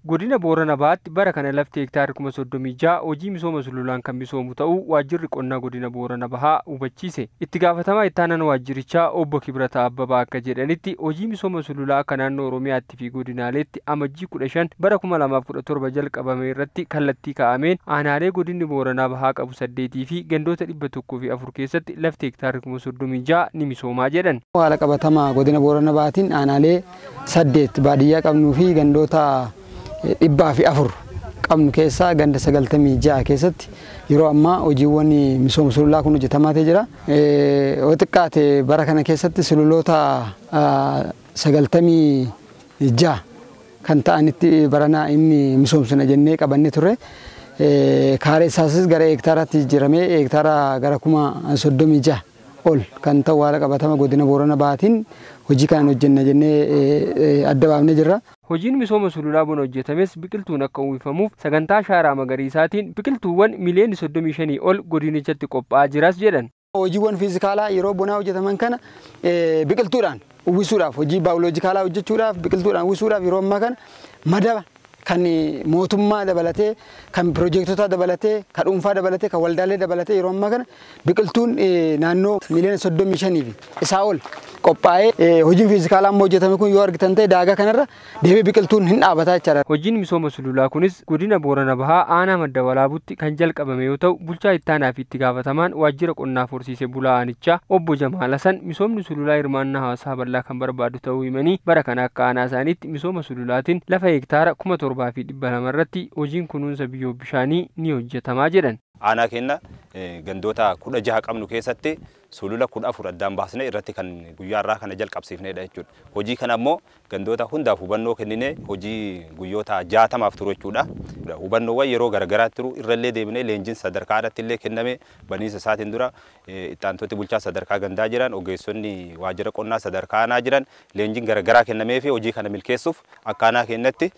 Godina Boorana Bahaatti bara kana lafti hektaara 36,000 hojii misooma sululaan kan misoomu ta'uu waajjirri qonnaa godina Boorana Bahaa hubachiise. Itti gaafatamaa ittaanaan waajjirichaa obbo Kibrata Abbabaa akka jedhanitti hojii misooma sululaa akka naannoo Oromiyaatti fi godinaaleetti amajjii 15 bara 2017 jalqabame irratti kallattii kaa'ameen aanaalee godinni Booranaa Bahaa qabu 8 fi gandoota 104 keessatti lafti hektaara 36,000 ni misoomaa jedhan. Haala qabatamaa godina Boorana Bahaatiin aanaalee 8 baadiyyaa qabnuu fi gandoota 104 qabnu keessaa ganda 96 keessatti yeroo ammaa hojiiwwan misooma sululaa kun hojjetamaa jira. Yoo xiqqaate bara kana keessatti sululoota 96 kan ta'anitti barana inni misoomsina jennee qabannee turre. Kaaree isaas gara hektaaraatti jijjiiramee hektaara gara 36,000 ol kan ta'u haala qabatama godina Boorana Bahaatiin hojii kana hojjenna jennee adda baafnee jirra. Hojiin misooma sululaa bona hojjetames biqiltuun akka uwwifamuuf sagantaa shaaraa magariisaatiin biqiltuuwwan miliyoona 35 ol godinichatti qophaa'aa jiras jedhan. Hojiiwwan fiizikaalaa yeroo bonaa hojjetaman kana biqiltuudhaan uwwisuudhaaf hojii baayoloojikaalaa hojjechuudhaaf biqiltuudhaan uwwisuudhaaf yeroo ammaa kana madaba kan mootummaa dabalatee kan piroojektota dabalatee kan dhuunfaa dabalatee kan waldaalee dabalatee yeroo ammaa kana biqiltuun naannoo miliyoona 35 fi isaa ol qophaa'ee hojiin fiizikaalaa amma hojjetame kun yoo argitan ta'e daagaa kanarra deebi'ee biqiltuun hin dhaabataa jechaadha. Hojiin misooma sululaa kunis godina Boorana Bahaa aanaa madda walaabutti kan jalqabame yoo ta'u bulchaa ittaanaa fi itti gaafatamaan waajjira qonnaaf horsiisee bulaa aanichaa obbo Jamaal Hasan misoomni sululaa hirmaannaa hawaasaa bal'aa kan barbaadu ta'uu himanii bara kana akka aanaa isaaniitti misooma sululaatiin lafa hektaara 7,200 irratti hojiin kunuunsa biyyoo bishaanii ni hojjetamaa jedhan. Aanaa keenya gandoota 16 qabnu keessatti sulula 14 addaan baasnee irratti kan guyyaa irraa kana jalqabsiifneedha jechuudha. Hojii kana immoo gandoota hundaaf hubannoo kennine hojii guyyoota 60 turu jechuudha. Hubannoowwan yeroo garagaraatti turu irrallee deebinee leenjiin sadarkaadhaatti illee kenname baniinsa isaatiin dura ittaantoti bulchaa sadarkaa gandaa jiran ogeessonni waajjira qonnaa sadarkaa aanaa jiran leenjiin garagaraa kennamee fi hojii kana milkeessuuf akka aanaa keenyatti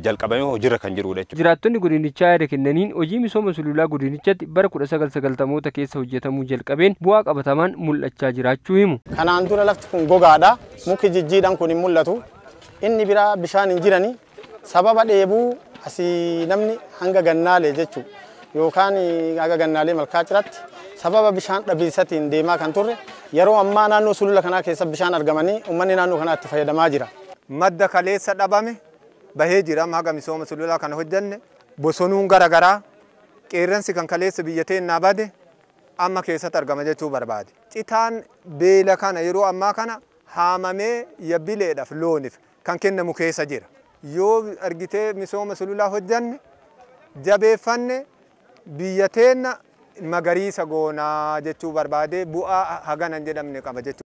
jalqabamee hojiirra kan jirudha jechuudha. Jiraattonni godinichaa yaada kennaniin hojii misooma sululaa godinichatti bara 1990 keessa hojjetamuu jalqabeen bu'aa qabatamaan mul'achaa jiraachuu himu. Kanaan dura lafti kun gogaadha. Muki jijjiidhaan kun hin mul'atu. Inni biraa bishaan hin jirani. Sababa dheebuu asii namni hanga gannaalee jechuudha. Yookaan hanga gannaalee malkaa ciratti sababa bishaan dhabiisatiin deemaa kan turre yeroo ammaa naannoo sulula kanaa keessa bishaan argamanii uummanni naannoo kanaatti fayyadamaa jira. Madda kaleessa dhabame bahee jira maga misooma sululaa kana hojjenne bosonuun garagaraa qeerransi kan kaleessa biyya teennaa bade amma keessatti argama jechuu barbaade. Citaan beela kana yeroo ammaa kana haamamee yabbileedhaaf looniif kan kennamu keessa jira. Yoo argitee misooma sululaa hojjenne jabeeffanne biyya teenna magariisa goonaa jechuu barbaade bu'aa haganan jedhamne qaba jechuudha.